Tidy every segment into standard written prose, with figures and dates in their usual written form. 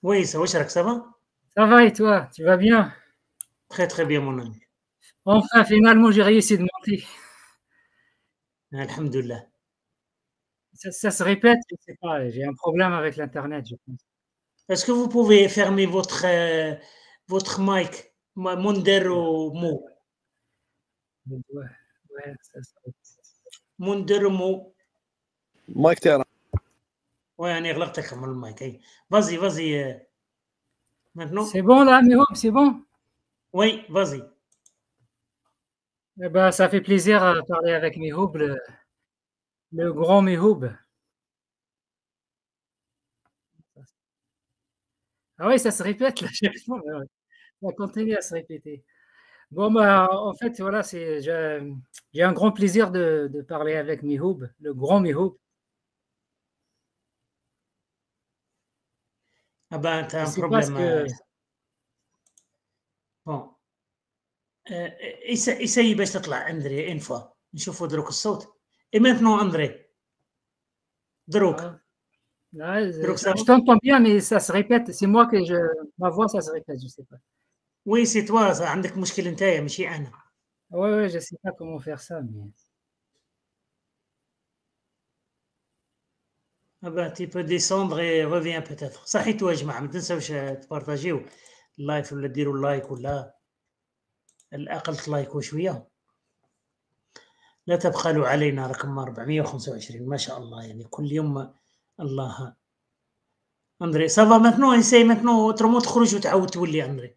Oui, ça, وشرك, ça va? Ça va et toi? Tu vas bien? Très très bien, mon ami. Enfin, finalement, j'ai réussi de monter. Alhamdulillah. Ça se répète, je sais pas, j'ai un problème avec l'internet, je pense. Est-ce que vous pouvez fermer votre mic, Mondero Mo? Ouais, ouais, Mondero Mo. المايك تاعنا. Ouais, أنا غلطت من المايك. أي. Vas-y, vas-y. Maintenant? C'est bon là, Mihoub, c'est bon? Oui, vas-y. Eh ben, ça fait plaisir à parler avec Mihoub, le grand Mihoub. Ah oui, ça se répète là, chaque fois, mais ouais, ça continue à se répéter. Bon, bah, en fait, voilà, j'ai un grand plaisir de parler avec Mihoub, le grand Mihoub. Ah ben, t'as Je un sais pas ce problème. que. Bon. essaye باش تطلع أندري une fois. نشوفوا دروك الصوت. Et maintenant, André. دروك. Ah, ouais, دروك ça je va? t'entends bien, mais ça se répète. C'est moi que ma voix, ça se répète, je sais pas. Oui, c'est toi. عندك مشكل نتايا ماشي أنا. Ouais, ouais, je sais pas comment faire ça, mais. Ah ben, tu peux descendre et reviens peut-être. صحيتوا يا جماعة ما تنسوش تبارطاجيو اللايف ولا ديروا لايك ولا الأقل تلايكوا شوية. لا تبخلوا علينا رقم 425 ما شاء الله يعني كل يوم الله. أندري سافا ماتنو إيساي ماتنو ترومو تخرج وتعاود تولي أندري.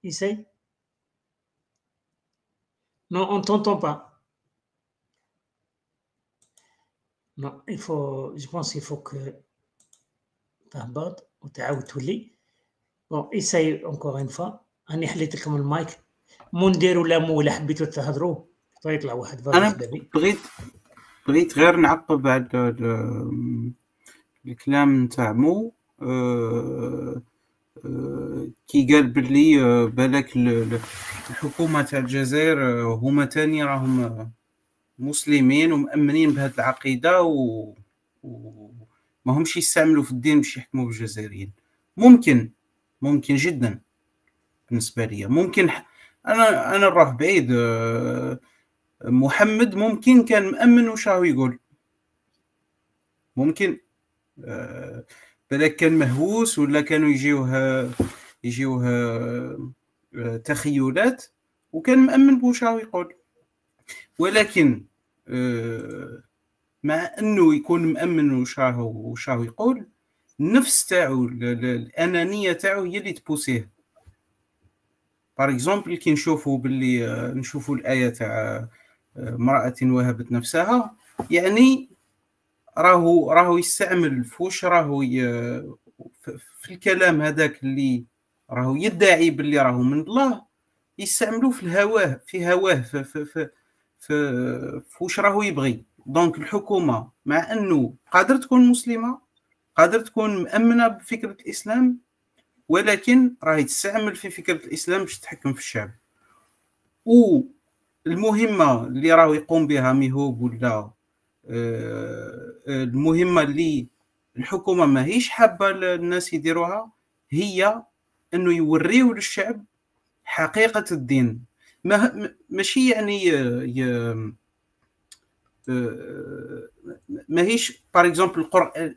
إيساي. Non, on t'entend pas. Non, je pense qu'il faut que تهبط وتعاود تولي. Bon, essaye encore une fois. أنا حليت لكم المايك. مو ندير ولا مو ولا حبيتوا تهضروا فيطلع واحد فازي انا حبابي. بغيت غير نعقب على الكلام نتاع مو كي قال باللي بالك الحكومه تاع الجزائر هما تاني راهم مسلمين ومؤمنين بهذه العقيده وما همش يستعملوا في الدين باش يحكموا بالجزائريين. ممكن جدا بالنسبه لي. ممكن انا نروح بعيد. محمد ممكن كان مأمن وش راهو يقول. ممكن بالك كان مهووس ولا كانوا يجيوه تخيلات وكان مأمن بوش راهو يقول. ولكن مع انه يكون مأمن وش راهو يقول، النفس تاعو الانانيه تاعو هي اللي تبوسيه. بار اكزومبل كي نشوفوا الايه تاع امرأة وهبت نفسها، يعني راهو يستعمل فوش راهو في الكلام هذاك اللي راهو يدعي باللي راهو من الله، يستعملوه في هواه في وش راهو يبغي. دونك الحكومة مع انه قادر تكون مسلمة، قادر تكون مؤمنة بفكرة الإسلام، ولكن راهي تستعمل في فكرة الإسلام باش تحكم في الشعب. المهمة اللي راهو يقوم بها ميهوب ولا المهمة اللي الحكومة ماهيش حابة الناس يديروها هي انه يوريو للشعب حقيقة الدين. ماشي يعني ماهيش بار اكزومبل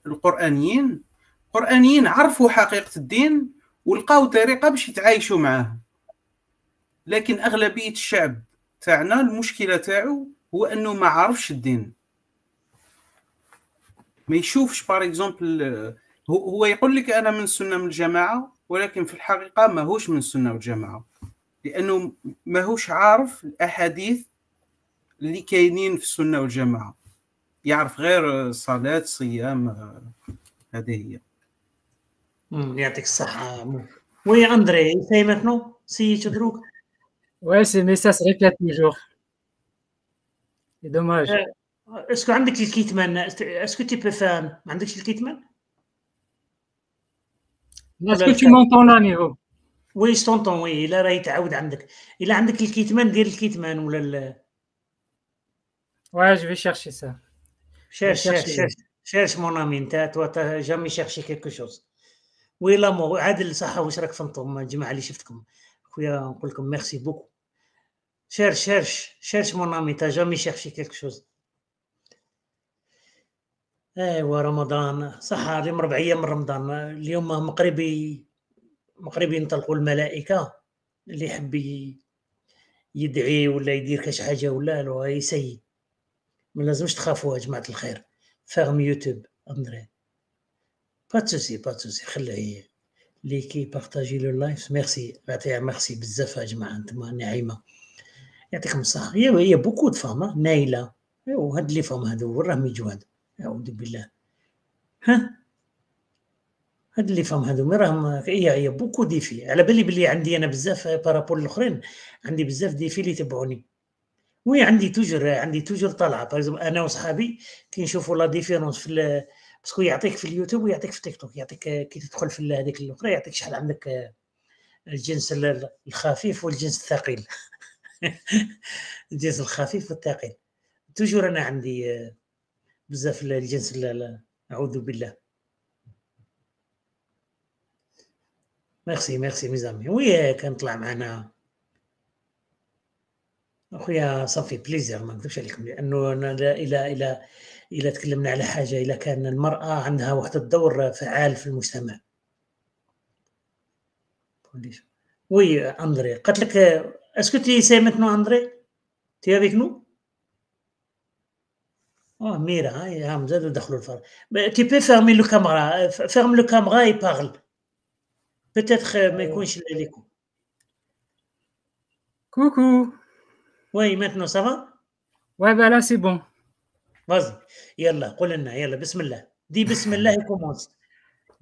القرآنيين عرفوا حقيقة الدين ولقاو طريقة باش يتعايشوا معاه. لكن أغلبية الشعب تاعنا المشكلة تاعو هو أنه ما عرفش الدين، ما يشوفش بار اكزومبل. هو يقول لك أنا من السنة من الجماعة، ولكن في الحقيقة ما هوش من السنة والجماعة، لأنه ما هوش عارف الأحاديث اللي كاينين في السنة والجماعة. يعرف غير صلاة صيام. هذه هي. يعطيك الصحة. وي أندري essaye maintenant si tu دروك. Ouais, mais ça se répète toujours. C'est dommage. اسكو عندك الكيتمان؟ اسكو تي بو فان؟ ما عندكش الكيتمان؟ Est-ce que tu m'entends là, Mihoub? وي ستونطون. وي الا راهي تعاود عندك، الا عندك الكيتمان دير الكيتمان ولا Ouais, je vais chercher ça. cherche mon ami. Toi, t'as jamais cherché quelque chose. وي لامور عادل صحه واش راك فهمتم الجماعه اللي شفتكم خويا نقول لكم ميرسي بوكو cherche mon ami t'as jamais cherché quelque chose ايوا رمضان صح اليوم 4 ايام من رمضان اليوم مقربي ينطلقوا الملائكه اللي يحب يدعي ولا يدير كاش حاجه ولا له يسيي ما لازمش تخافوا يا جماعه الخير فيرم يوتيوب اندري باتسوسي خليه ليكي بارطاجي لو لايف ميرسي ميرسي بزاف يا جماعه انتم نعيمه يعطيكم الصحه هي بوكو د فام نايله ايوا هاد اللي فهم هادو وراهم يجوا هادو اعوذ بالله ها هاد اللي فهم هادو راهم هي بوكو ديفي على بالي بلي عندي انا بزاف بارابول الاخرين عندي بزاف ديفي اللي يتبعوني وي عندي توجور طالعه باغ انا وصحابي كي نشوفوا لا ديفيرونس في باسكو يعطيك في اليوتيوب ويعطيك في تيك توك يعطيك كي تدخل في هذيك الاخرى يعطيك شحال عندك الجنس الخفيف والجنس الثقيل الجنس الخفيف والثقيل توجور انا عندي بزاف الجنس اعوذ بالله ميرسي ميزامي وي كنطلع معنا اخويا صافي بليزير ما نكذبش عليكم لانه أنا الى تكلمنا على حاجه اذا كان المراه عندها واحد الدور فعال في المجتمع وي اندري قالت لك اسكو تي سي متنو اندري تي افيك نو ميرا هم زادوا دخلوا الفرق تي بي فيرمي لو كاميرا فيرم لو كاميرا اي بارل بيتيتخ ما يكونش ليكو كوكو وي متنو سافا Ouais, ben là, c'est bon. vas-y يلا قول لنا يلا بسم الله دي بسم الله يكومونس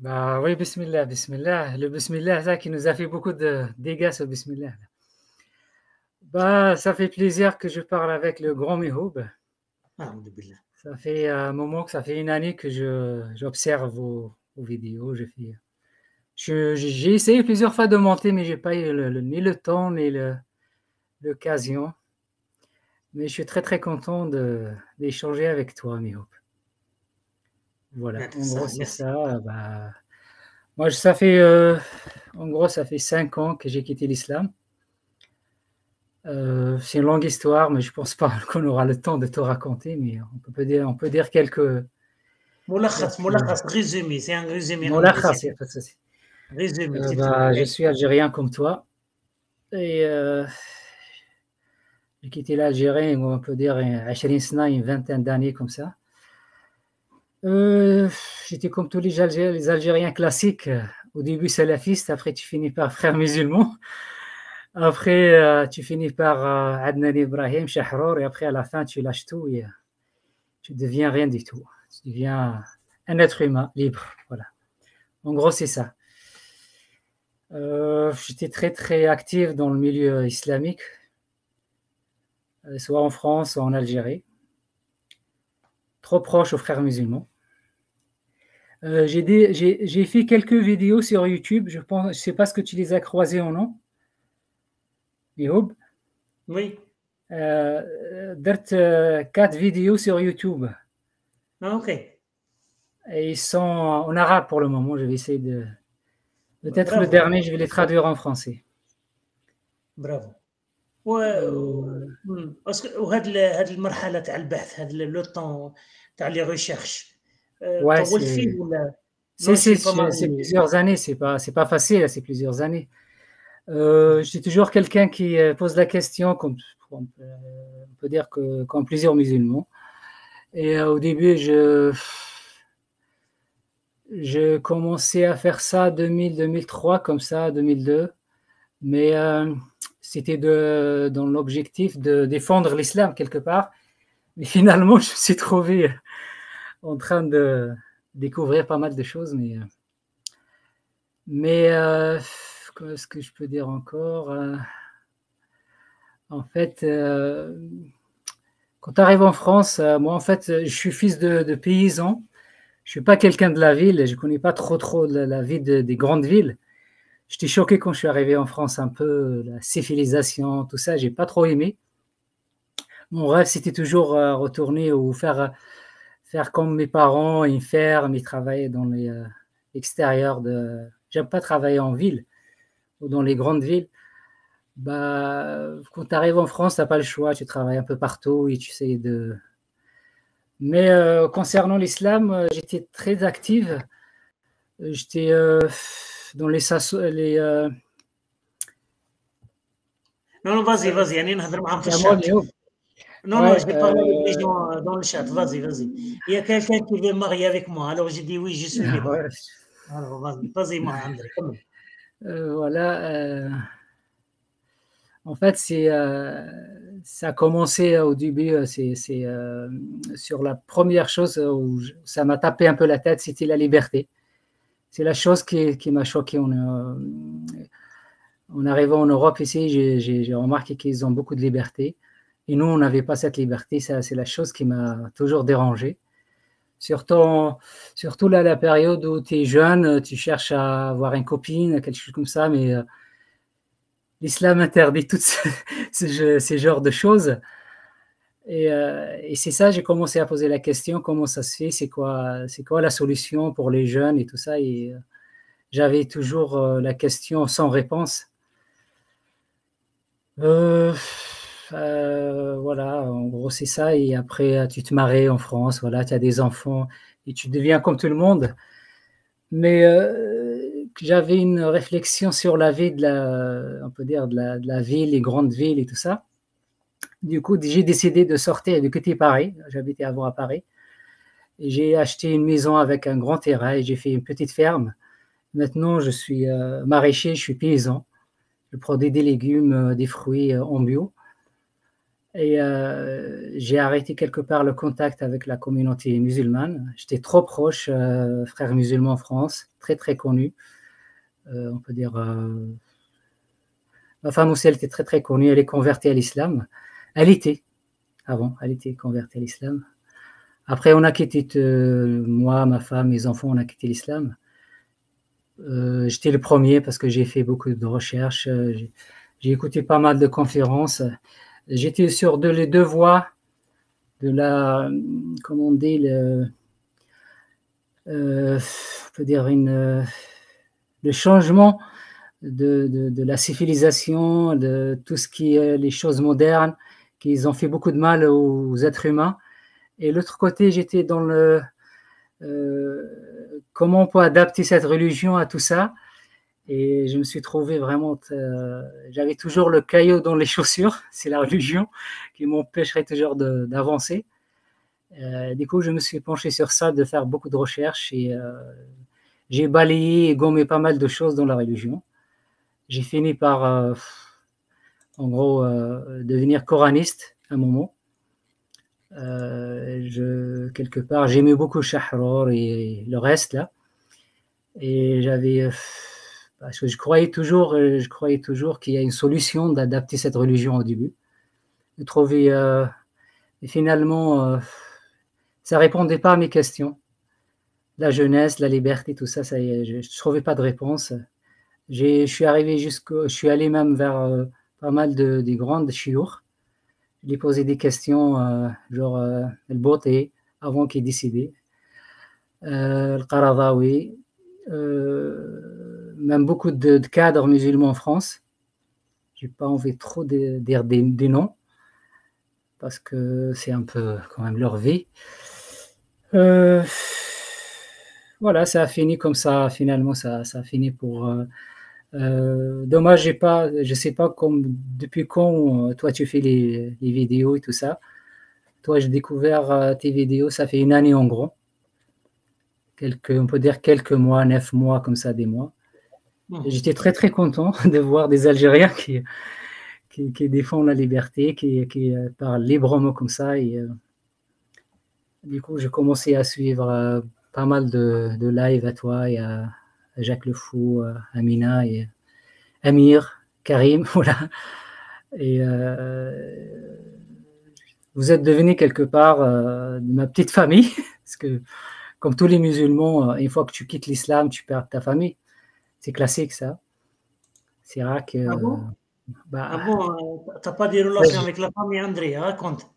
Bah oui, bismillah. Le bismillah, ça qui nous a fait beaucoup de dégâts, ce bismillah. Bah, ça fait plaisir que je parle avec le grand Mihoub. أعوذ بالله Ça fait un moment, ça fait une année que j'observe vos vidéos. J'ai essayé plusieurs fois de monter, mais j'ai pas eu ni le temps, ni l'occasion. Mais je suis très très content d'échanger avec toi, Mihoub. Voilà, en gros, c'est ça. Bah, moi, ça fait en gros, ça fait 5 ans que j'ai quitté l'islam. C'est une longue histoire, mais je pense pas qu'on aura le temps de tout raconter, mais on peut dire quelques... ملخص résumé, c'est un résumé. ملخص, il n'y a pas de souci. Résumé. Je suis algérien comme toi, et j'ai quitté l'Algérie, on peut dire, 20 سنة, une vingtaine d'années comme ça. J'étais comme tous les Algériens classiques. Au début salafiste, après tu finis par frère musulman. Après tu finis par Adnan Ibrahim, Shahrour, et après à la fin tu lâches tout et tu deviens rien du tout. Tu deviens un être humain libre. Voilà. En gros, c'est ça. J'étais très très actif dans le milieu islamique, soit en France, soit en Algérie. Trop proche aux frères musulmans. J'ai fait quelques vidéos sur YouTube. Je ne sais pas ce que tu les as croisées ou non. Mihoub. Oui. Dert 4 vidéos sur YouTube. Ah, ok. Et ils sont en arabe pour le moment. Je vais essayer de... Peut-être Bravo. le dernier, je vais les traduire en français. برافو. وهاد المرحله تاع البحث هاد لو طون تاع لي ريشيرش طولت فيه ولا c'est plusieurs années, c'est pas facile, c'est plusieurs années. Je suis toujours quelqu'un qui pose la question, comme on peut dire que comme plusieurs musulmans. Et au début, je commençais à faire ça 2003, comme ça, 2002. Mais c'était dans l'objectif de défendre l'islam quelque part. Mais finalement, je me suis trouvé en train de découvrir pas mal de choses. Mais qu'est-ce que je peux dire encore? En fait, quand tu arrives en France, moi, en fait, je suis fils de paysan. Je ne suis pas quelqu'un de la ville. Je ne connais pas trop la vie des grandes villes. J'étais choqué quand je suis arrivé en France, un peu la civilisation, tout ça. Je n'ai pas trop aimé. Mon rêve, c'était toujours retourner ou faire comme mes parents, une ferme, et travailler dans l'extérieur j'aime pas travailler en ville ou dans les grandes villes. Bah, quand tu arrives en France, tu n'as pas le choix, tu travailles un peu partout et tu sais de. Mais concernant l'islam, j'étais très active. J'étais dans les. Non, non, vas-y, vas-y, يعني نهضر معاهم في C'est à moi, الشات. Léo. Non, non, Ouais, je vais parler avec les gens dans le chat. Vas-y, vas-y. Il y a quelqu'un qui veut marier avec moi. Alors j'ai dit oui, je suis libre. ouais, Alors vas-y, moi, André, comme. voilà. En fait, ça a commencé au début, c'est sur la première chose où ça m'a tapé un peu la tête, c'était la liberté. C'est la chose qui m'a choqué. En arrivant en Europe ici, j'ai remarqué qu'ils ont beaucoup de liberté. Et nous, on n'avait pas cette liberté. Ça, c'est la chose qui m'a toujours dérangé. Surtout là, la période où tu es jeune, tu cherches à avoir une copine, quelque chose comme ça, mais l'islam interdit toutes ces genres de choses. Et c'est ça, j'ai commencé à poser la question, comment ça se fait, c'est quoi la solution pour les jeunes et tout ça. Et j'avais toujours la question sans réponse. Voilà, en gros, c'est ça. Et après, tu te maries en France, voilà, tu as des enfants et tu deviens comme tout le monde. Mais j'avais une réflexion sur la vie on peut dire, de la ville, les grandes villes et tout ça. Du coup, j'ai décidé de sortir, de quitter Paris. J'habitais avant à Paris. Et j'ai acheté une maison avec un grand terrain et j'ai fait une petite ferme. Maintenant, je suis maraîcher, je suis paysan. Je produis des légumes, des fruits en bio. Et j'ai arrêté quelque part le contact avec la communauté musulmane. J'étais trop proche, frères musulmans en France, très très connu. On peut dire, ma femme aussi, elle était très très connue. Elle est convertie à l'islam. Elle était convertie à l'islam. Après, on a quitté, moi, ma femme, mes enfants, on a quitté l'islam. J'étais le premier parce que j'ai fait beaucoup de recherches. J'ai écouté pas mal de conférences. J'étais sur les deux voies de comment on dit, on peut dire le changement de la civilisation, de tout ce qui est les choses modernes, qui ont fait beaucoup de mal aux êtres humains. Et l'autre côté, j'étais dans comment on peut adapter cette religion à tout ça. Et je me suis trouvé vraiment, j'avais toujours le caillou dans les chaussures, c'est la religion qui m'empêcherait toujours d'avancer. Du coup, je me suis penché sur ça, de faire beaucoup de recherches et j'ai balayé et gommé pas mal de choses dans la religion. J'ai fini par, en gros, devenir coraniste à un moment. Quelque part, j'aimais beaucoup Shahror et le reste là. Et parce que je croyais toujours qu'il y a une solution d'adapter cette religion au début. De trouver, et finalement, ça répondait pas à mes questions. La jeunesse, la liberté, tout ça, je trouvais pas de réponse. Je suis allé même vers pas mal des grandes chiours. J'ai posé des questions, genre le beauté, avant qu'il décide. Le Qaradawi, même beaucoup de cadres musulmans en France. Je n'ai pas envie trop de dire des noms, parce que c'est un peu quand même leur vie. Voilà, ça a fini comme ça, finalement, ça a fini pour... dommage, je sais pas depuis quand toi tu fais les vidéos et tout ça. Toi, j'ai découvert tes vidéos, ça fait une année en gros. On peut dire quelques mois, 9 mois, comme ça, des mois. Et j'étais très très content de voir des Algériens qui défendent la liberté, qui parlent librement comme ça. Et du coup, j'ai commencé à suivre pas mal de live à toi et à Jacques Le Fou, Amina et Amir, Karim, voilà. Et vous êtes devenu quelque part de ma petite famille, parce que comme tous les musulmans, une fois que tu quittes l'islam, tu perds ta famille. C'est classique, ça. C'est rare que... Ah bon? Bah, t'as pas des relations avec la famille, André, raconte.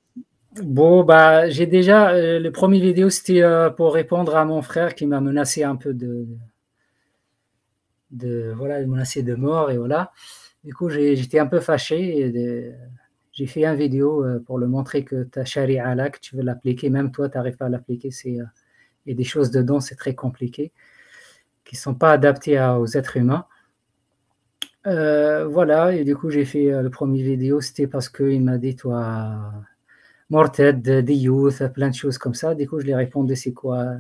Bon, bah, j'ai déjà... le premier vidéo, c'était pour répondre à mon frère qui m'a menacé un peu voilà, de menacer de mort et voilà. Du coup, j'étais un peu fâché. J'ai fait une vidéo pour le montrer que ta charia là, que tu veux l'appliquer, même toi, tu n'arrives pas à l'appliquer. Il y a des choses dedans, c'est très compliqué, qui ne sont pas adaptées aux êtres humains. Voilà, et du coup, j'ai fait le premier vidéo, c'était parce qu'il m'a dit, toi, Morted, des youth, plein de choses comme ça. Du coup, je lui ai répondu, c'est quoi?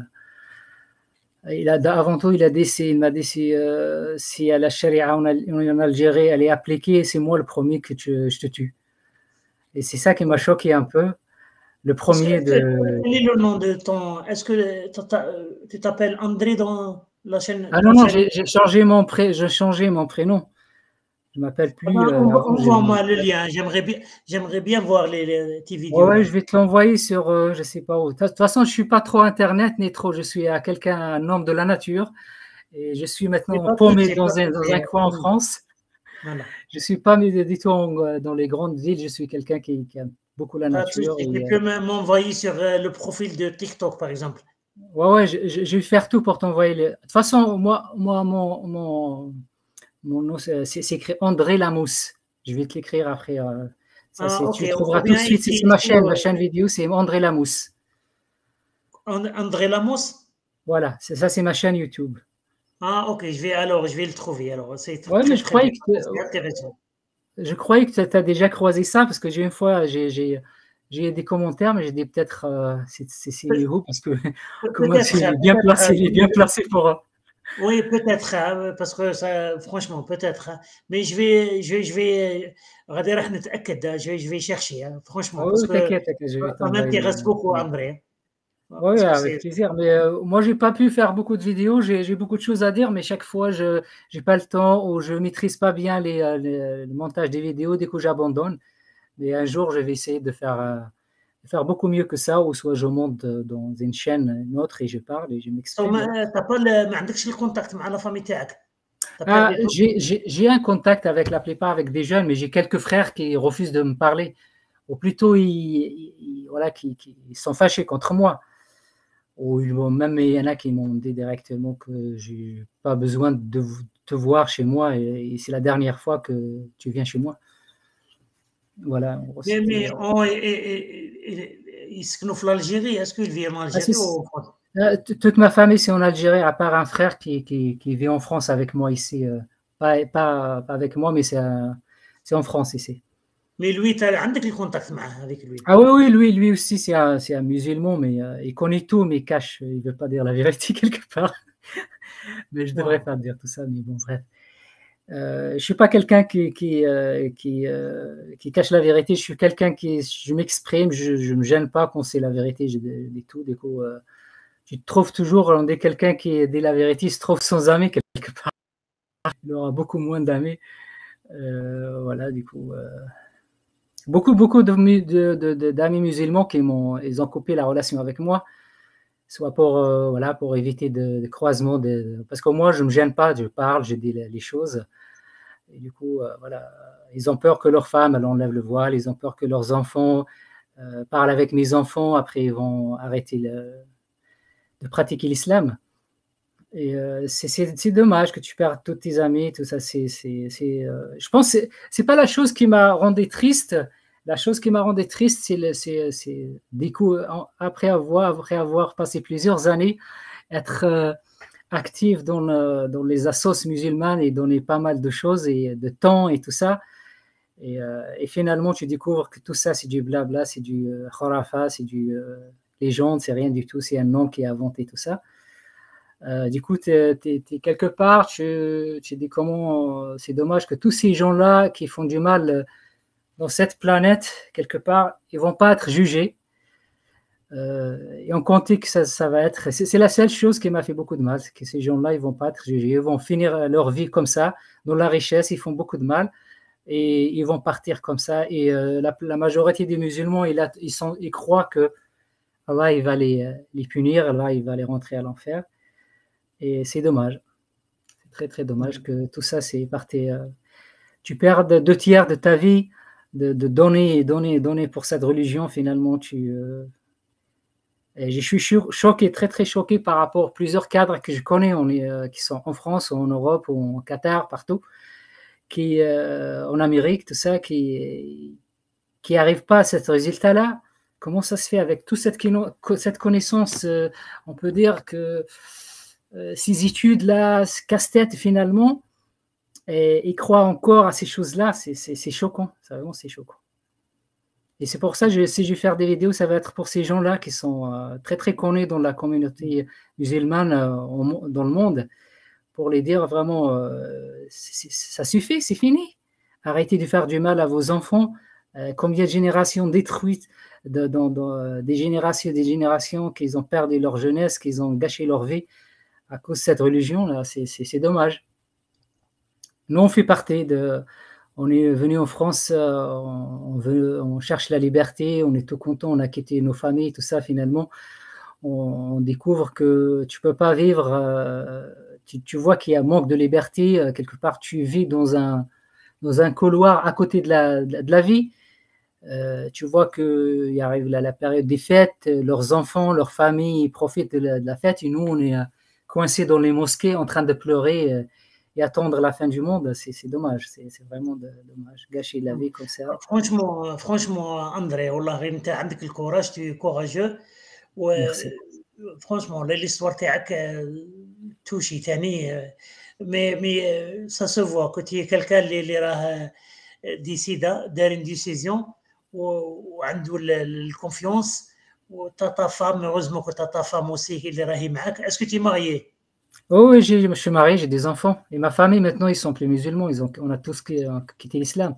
Avant tout, il m'a dit si à la charia en Algérie, elle est appliquée, c'est moi le premier que je te tue. Et c'est ça qui m'a choqué un peu. Le premier Quel est le nom de ton... Est-ce que tu t'appelles André dans la chaîne? Ah non, j'ai changé mon prénom. Je ne m'appelle plus. Envoie-moi le lien. J'aimerais bien voir tes vidéos. Ouais, je vais te l'envoyer sur, je ne sais pas où. De toute façon, je ne suis pas trop Internet, ni trop. Je suis un homme de la nature. Et je suis maintenant paumé dans un coin en France. Voilà. Je ne suis pas du tout dans les grandes villes. Je suis quelqu'un qui aime beaucoup la nature. Tu peux m'envoyer sur le profil de TikTok, par exemple. Ouais, je vais faire tout pour t'envoyer. De toute façon, moi mon nom, c'est écrit André Lamousse. Je vais te l'écrire après. Tu trouveras tout de suite. C'est ma chaîne vidéo, c'est André Lamousse. André Lamousse? Voilà, c'est ma chaîne YouTube. Ah, ok, je vais le trouver. Alors, c'est mais je croyais intéressant. Je croyais que tu as déjà croisé ça parce que une fois, j'ai des commentaires, mais j'ai dit peut-être c'est Miho parce que comment il est bien placé pour. Oui, peut-être, hein, parce que ça, franchement, peut-être. Hein, mais je vais chercher, hein, franchement, parce que t'inquiète, ça m'intéresse beaucoup, André. Oui, avec plaisir. Mais moi, j'ai pas pu faire beaucoup de vidéos. J'ai beaucoup de choses à dire, mais chaque fois, je n'ai pas le temps ou je maîtrise pas bien le montage des vidéos. Du coup, j'abandonne. Mais un jour, je vais essayer de faire beaucoup mieux que ça, ou soit je monte dans une chaîne, une autre, et je parle et je m'exprime. ما عندكش الكونتاكت مع la famille تاعك؟ J'ai un contact avec la plupart avec des jeunes, mais j'ai quelques frères qui refusent de me parler. Ou plutôt, voilà, qui sont fâchés contre moi. Ou même il y en a qui m'ont dit directement que j'ai pas besoin de te voir chez moi et c'est la dernière fois que tu viens chez moi. Voilà. Mais ils se في l'Algérie. Est-ce qu'il vit en Algérie ou en France? Toute ma famille, c'est en Algérie, à part un frère qui vit en France avec moi ici. Pas avec moi, mais c'est en France ici. Mais lui, tu as عندك le contact avec lui? Ah oui, lui aussi, c'est un musulman, mais il connaît tout, mais cache. Il ne veut pas dire la vérité quelque part. Mais je ne devrais pas dire tout ça, mais bon, bref. Je ne suis pas quelqu'un qui cache la vérité. Je suis quelqu'un je m'exprime, je ne me gêne pas quand c'est la vérité. Je dis tout. Du coup, tu te trouves toujours, on est quelqu'un qui dit la vérité, il se trouve sans amis quelque part. Il aura beaucoup moins d'amis. Voilà, du coup. Beaucoup d'amis musulmans ils ont coupé la relation avec moi, soit pour éviter de croisement, parce que moi, je ne me gêne pas, je parle, je dis les choses. Et du coup, voilà, ils ont peur que leur femme, elle enlève le voile, ils ont peur que leurs enfants parlent avec mes enfants, après ils vont arrêter de pratiquer l'islam. Et c'est dommage que tu perds tous tes amis, tout ça. Je pense que c'est pas la chose qui m'a rendu triste. La chose qui m'a rendu triste, c'est du coup, après avoir passé plusieurs années, être actif dans les assos musulmanes et donner pas mal de choses et de temps et tout ça. Et finalement, tu découvres que tout ça, c'est du blabla, c'est du khurafa, c'est du légende, c'est rien du tout, c'est un homme qui a inventé tout ça. Du coup, tu es quelque part, tu dis comment c'est dommage que tous ces gens-là qui font du mal dans cette planète, quelque part, ils ne vont pas être jugés. Et on comptait que ça va être... C'est la seule chose qui m'a fait beaucoup de mal, c'est que ces gens-là, ils ne vont pas être jugés. Ils vont finir leur vie comme ça, dans la richesse, ils font beaucoup de mal, et ils vont partir comme ça. Et la majorité des musulmans, ils croient que Allah, il va les punir, Allah, il va les rentrer à l'enfer. Et c'est dommage. C'est très, très dommage que tout ça, c'est parti. Tu perds 2/3 de ta vie, de donner pour cette religion. Finalement, Et je suis choqué, très très choqué par rapport à plusieurs cadres que je connais, qui sont en France, ou en Europe, ou en Qatar, partout, en Amérique, tout ça, qui n'arrivent pas à ce résultat-là. Comment ça se fait avec toute cette connaissance, on peut dire que ces études-là, ce casse-tête finalement, et ils croient encore à ces choses-là, c'est choquant, vraiment c'est choquant. Et c'est pour ça que si je vais faire des vidéos, ça va être pour ces gens-là qui sont très très connus dans la communauté musulmane dans le monde, pour les dire vraiment, ça suffit, c'est fini. Arrêtez de faire du mal à vos enfants. Combien de générations détruites, des générations qu'ils ont perdu leur jeunesse, qu'ils ont gâché leur vie à cause de cette religion-là, c'est dommage. Nous, on fait partie on est venu en France, on cherche la liberté, on est tout content, on a quitté nos familles, tout ça, finalement, on découvre que tu peux pas vivre, tu vois qu'il y a un manque de liberté, quelque part, tu vis dans un couloir à côté de la vie. Tu vois qu'il arrive la période des fêtes, leurs enfants, leurs familles profitent de la fête, et nous, on est coincés dans les mosquées en train de pleurer et attendre la fin du monde. C'est dommage, c'est vraiment dommage, gâcher la vie comme ça. Franchement, André, والله انت عندك الكوراج, tu es courageux. Merci. Franchement, l'histoire تاعك توشي ثاني, mais ça se voit que tu es quelqu'un اللي راه décida, دار une décision وعنده الكونفيونس, وتا femme, heureusement que ta femme aussi اللي راهي معك. Est-ce que tu es marié? Oh oui, je suis marié, j'ai des enfants. Et ma famille, maintenant, ils sont plus musulmans. On a tous quitté l'islam.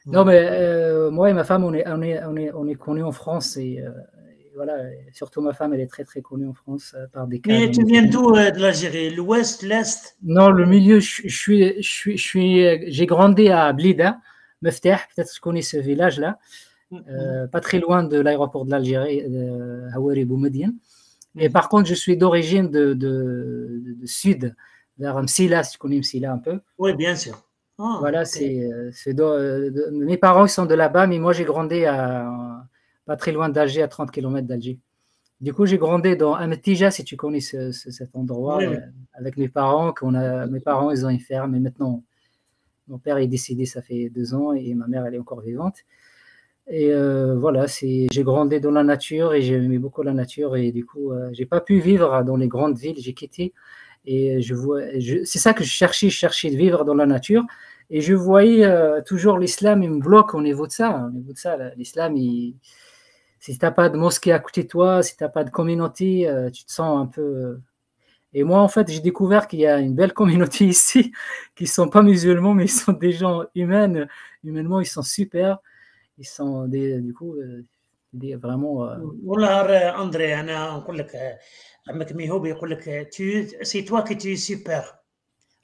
Non, mais moi et ma femme, on est connus en France. Et voilà, surtout ma femme, elle est très, très connue en France par des cadres. Mais tu viens d'où de l'Algérie? L'ouest, l'est? Non, le milieu, j'ai grandi à Blida, Mefteh, peut-être que tu connais ce village-là, pas très loin de l'aéroport de l'Algérie, Hawari Boumediene. Et par contre, je suis d'origine de sud, vers Msila, si tu connais Msila un peu. Oui, bien sûr. Ah, voilà, okay. Mes parents ils sont de là-bas, mais moi j'ai grandi pas très loin d'Alger, à 30 km d'Alger. Du coup, j'ai grandi dans Ametija, si tu connais cet endroit, oui. avec mes parents. Mes parents, ils ont une ferme, et maintenant, mon père est décédé, ça fait 2 ans, et ma mère, elle est encore vivante. Et voilà, j'ai grandi dans la nature, et j'ai aimé beaucoup la nature, et du coup, j'ai pas pu vivre dans les grandes villes, j'ai quitté. Et c'est ça que je cherchais de vivre dans la nature. Et je voyais toujours l'islam, il me bloque au niveau de ça. L'islam, si tu n'as pas de mosquée à côté de toi, si tu n'as pas de communauté, tu te sens un peu... Et moi, en fait, j'ai découvert qu'il y a une belle communauté ici, qui ne sont pas musulmans, mais ils sont des gens humains. Humainement, ils sont super. Ils sont du coup vraiment... والله أندري, أنا أقول لك, عمك ميهوب يقول لك c'est toi qui tu es super.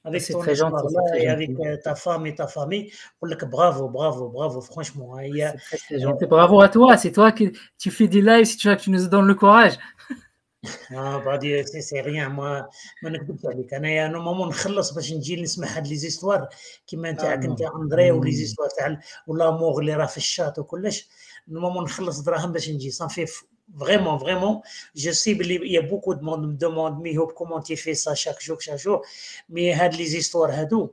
Avec ton histoire là et avec ta femme et ta famille, pour le bravo, franchement. C'est très, très gentil. Bravo à toi, c'est toi qui tu fais des lives, si tu vois, que tu nous donnes le courage. c'est rien, moi ما نكذبش عليك, انا نورمالمون نخلص باش نجي نسمع هاد لي زيستوار كيما نتاعك انت اندري, ولي زيستوار تاع والامور اللي راه في الشات وكلش, نورمالمون نخلص دراهم باش نجي. ça fait vraiment, je sais qu'il y a beaucoup de monde me demande Mihoub, comment tu fais ça chaque jour, mais هاد لي زيستوار هادو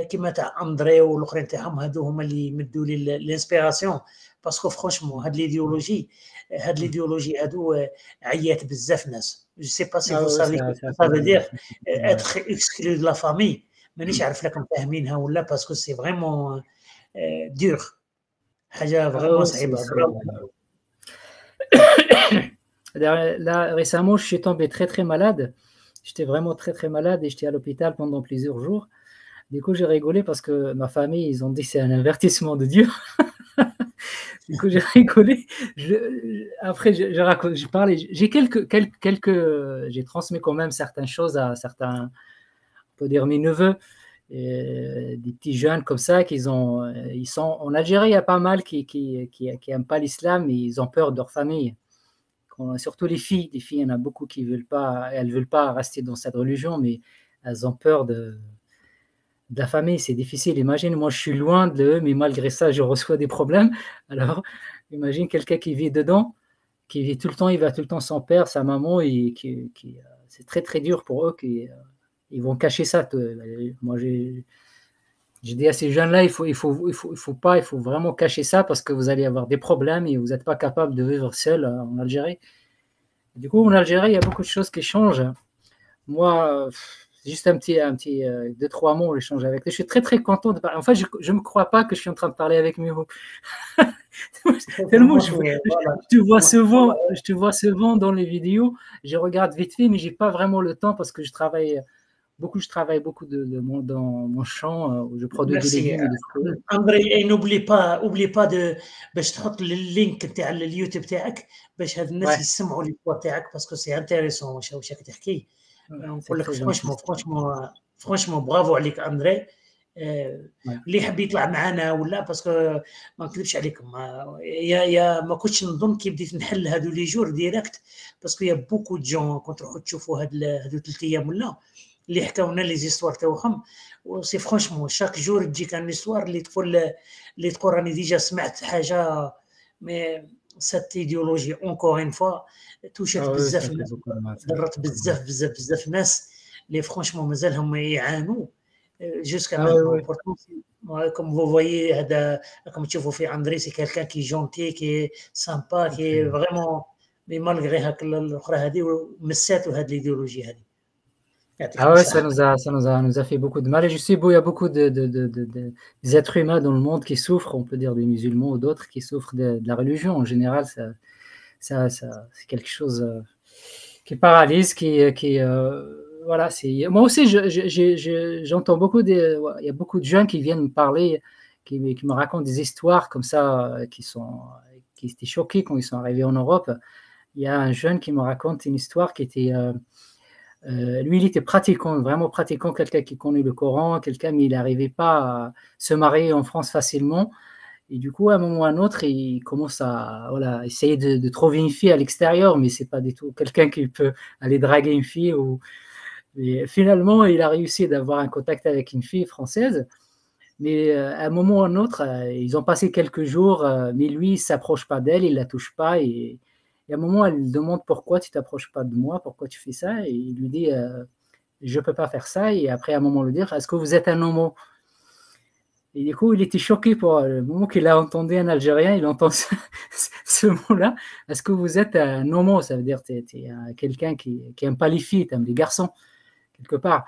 كيما تاع اندري والاخرين تاعهم, هادو هما اللي مدوا لي الانسبيراسيون. باسكو فرانشمون هاد ليديولوجي هادو عيات بزاف ناس. جو سي با سي فو سافي ça veut dire être exclu de la famille. مانيش عارف لكم فاهمينها ولا, باسكو سي فريمون دور, حاجه فريمون صعيبه. Là, récemment, je suis tombé très très malade. J'étais vraiment très très malade et j'étais à l'hôpital pendant plusieurs jours. Du coup, j'ai rigolé parce que ma famille, ils ont dit que c'est un avertissement de Dieu. Du coup, j'ai rigolé. Après, je parlais. J'ai j'ai transmis quand même certaines choses à certains, on peut dire mes neveux, des petits jeunes comme ça, ils sont en Algérie. Il y a pas mal qui aiment pas l'islam, mais ils ont peur de leur famille. Surtout les filles, il y en a beaucoup qui elles veulent pas rester dans cette religion, mais elles ont peur de la famille. C'est difficile. Imagine, moi je suis loin d'eux, mais malgré ça, je reçois des problèmes. Alors, Imagine quelqu'un qui vit dedans, qui vit tout le temps, il va tout le temps son père, sa maman, et c'est très très dur pour eux, ils vont cacher ça. Moi, j'ai dit à ces jeunes-là, il faut vraiment cacher ça parce que vous allez avoir des problèmes et vous n'êtes pas capable de vivre seul en Algérie. Et du coup, en Algérie, il y a beaucoup de choses qui changent. Moi, juste un petit 2-3 mots, j'échange avec eux. Je suis très très content de parler. En fait, je ne me crois pas que je suis en train de parler avec Miro. Tellement je te vois souvent dans les vidéos. Je regarde vite fait, mais j'ai pas vraiment le temps parce que je travaille beaucoup dans mon champ où je produis des légumes et des fruits. André, n'oublie pas de باش تحط اللينك نتاع اليوتيوب تاعك باش هاد الناس يسمعوا لي تاعك باسكو سي انتريسون واش راك تحكي. نقول لك فرانشمون برافو عليك اندري. اللي يحب يطلع معنا ولا باسكو ما نكذبش عليكم يا ما كنتش نظن كي بديت نحل هادو لي جور ديريكت باسكو يا بوكو جون كنت تروحوا تشوفوا هادو 3 ايام ولا اللي حكاونا لي زيستوار تاعهم سي فرانشمون شاك جور تجيك ان استوار اللي تقول راني ديجا سمعت حاجه مي سات ايديولوجي اونكور اون فوا توشات بزاف الناس ضرت بزاف ناس اللي فرانشمون مازالهم يعانوا جوسكا مانتون كوم فو فويي هذا راكم تشوفوا في اندري سي كالكان كي جونتي كي سامبا كي فريمون مي مالغري هاك الاخرى هذه مساتو هاد الايديولوجي هذه. Ah ouais, ça nous a fait beaucoup de mal. Et je sais, il y a beaucoup des êtres humains dans le monde qui souffrent, on peut dire des musulmans ou d'autres, qui souffrent de la religion. En général, ça c'est quelque chose qui paralyse, voilà. Moi aussi, j'entends il y a beaucoup de jeunes qui viennent me parler, qui me racontent des histoires comme ça, qui étaient choqués quand ils sont arrivés en Europe. Il y a un jeune qui me raconte une histoire qui était... lui, il était pratiquant, vraiment pratiquant, quelqu'un qui connaît le Coran, mais il n'arrivait pas à se marier en France facilement. Et du coup, à un moment ou à un autre, il commence à essayer de trouver une fille à l'extérieur, mais ce n'est pas du tout quelqu'un qui peut aller draguer une fille. Et finalement, il a réussi d'avoir un contact avec une fille française. Mais à un moment ou à un autre, ils ont passé quelques jours, mais lui, il ne s'approche pas d'elle, il ne la touche pas. Et à un moment, elle lui demande pourquoi tu ne t'approches pas de moi, pourquoi tu fais ça. Et il lui dit, je ne peux pas faire ça. Et après, à un moment, lui dire, est-ce que vous êtes un homo? Et du coup, il était choqué pour le moment qu'il a entendu un Algérien, il entend ce mot-là. Est-ce que vous êtes un homo? Ça veut dire que tu es quelqu'un qui n'aime pas les filles, tu aimes les garçons, quelque part.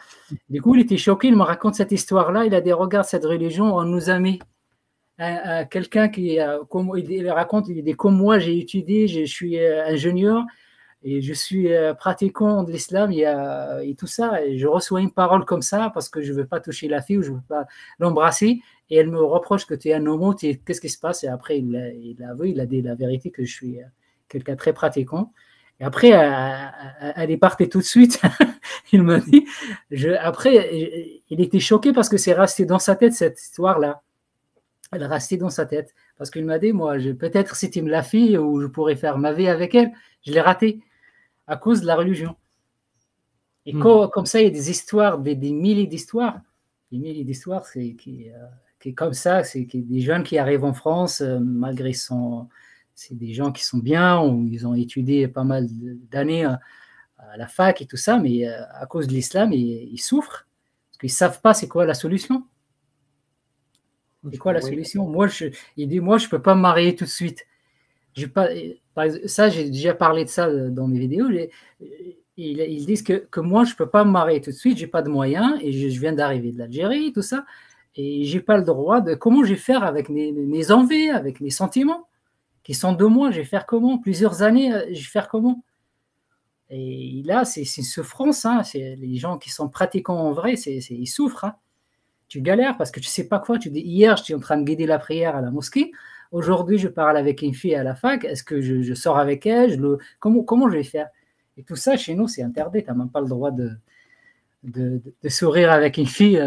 Du coup, il était choqué, il me raconte cette histoire-là. Il a dit, regarde, cette religion, on nous a mis quelqu'un qui, comme il raconte, il dit, comme moi, j'ai étudié, je suis ingénieur et je suis pratiquant de l'islam et tout ça. Et je reçois une parole comme ça parce que je ne veux pas toucher la fille ou je ne veux pas l'embrasser. Et elle me reproche que tu es un homo, qu'est-ce qui se passe? Et après, il a dit la vérité que je suis quelqu'un très pratiquant. Et après, elle est partie tout de suite. Il m'a dit, après, il était choqué parce que c'est resté dans sa tête cette histoire-là. Elle est restée dans sa tête. Parce qu'il m'a dit, moi, peut-être c'était la fille où je pourrais faire ma vie avec elle. Je l'ai ratée à cause de la religion. Et comme ça, il y a des histoires, des milliers d'histoires. Des milliers d'histoires qui est comme ça. C'est des jeunes qui arrivent en France, malgré c'est des gens qui sont bien, ils ont étudié pas mal d'années à la fac et tout ça, mais à cause de l'islam, ils souffrent. Parce qu'ils ne savent pas c'est quoi la solution. C'est quoi la solution? Il dit, moi, je ne peux pas me marier tout de suite. Ça, j'ai déjà parlé de ça dans mes vidéos. Ils disent que moi, je ne peux pas me marier tout de suite, je n'ai pas de moyens, et je viens d'arriver de l'Algérie, tout ça, et je n'ai pas le droit de... Comment je vais faire avec mes envies, avec mes sentiments qui sont de moi? Je vais faire comment? Plusieurs années, je vais faire comment? Et là, c'est une souffrance. Hein. Les gens qui sont pratiquants en vrai, ils souffrent. Hein. Tu galères parce que tu ne sais pas quoi. Tu dis, hier, je suis en train de guider la prière à la mosquée. Aujourd'hui, je parle avec une fille à la fac. Est-ce que je sors avec elle? Comment je vais faire? Et tout ça, chez nous, c'est interdit. Tu n'as même pas le droit de sourire avec une fille.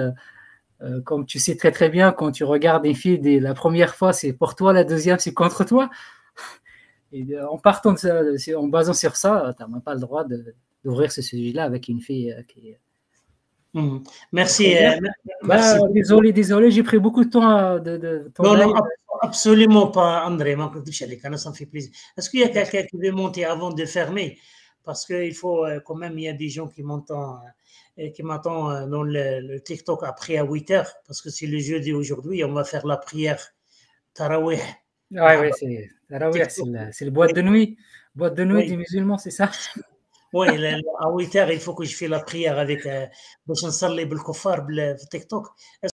Comme tu sais très très bien, quand tu regardes une fille, la première fois, c'est pour toi, la deuxième, c'est contre toi. Et en partant de ça, en basant sur ça, tu n'as même pas le droit d'ouvrir ce sujet-là avec une fille Merci. Merci. Désolé, j'ai pris beaucoup de temps de ton Non, absolument pas, André. Ça me fait plaisir. Est-ce qu'il y a quelqu'un qui veut monter avant de fermer? Parce qu'il faut quand même, il y a des gens qui m'attendent dans le TikTok après à 8 heures, parce que c'est le jeudi aujourd'hui, on va faire la prière Tarawih. Oui, c'est le boîte de nuit. Boîte de nuit des musulmans, c'est ça? Oui, à 8 heures, il faut que je fasse la prière avec باش نصلي بالكفار بالتيك توك.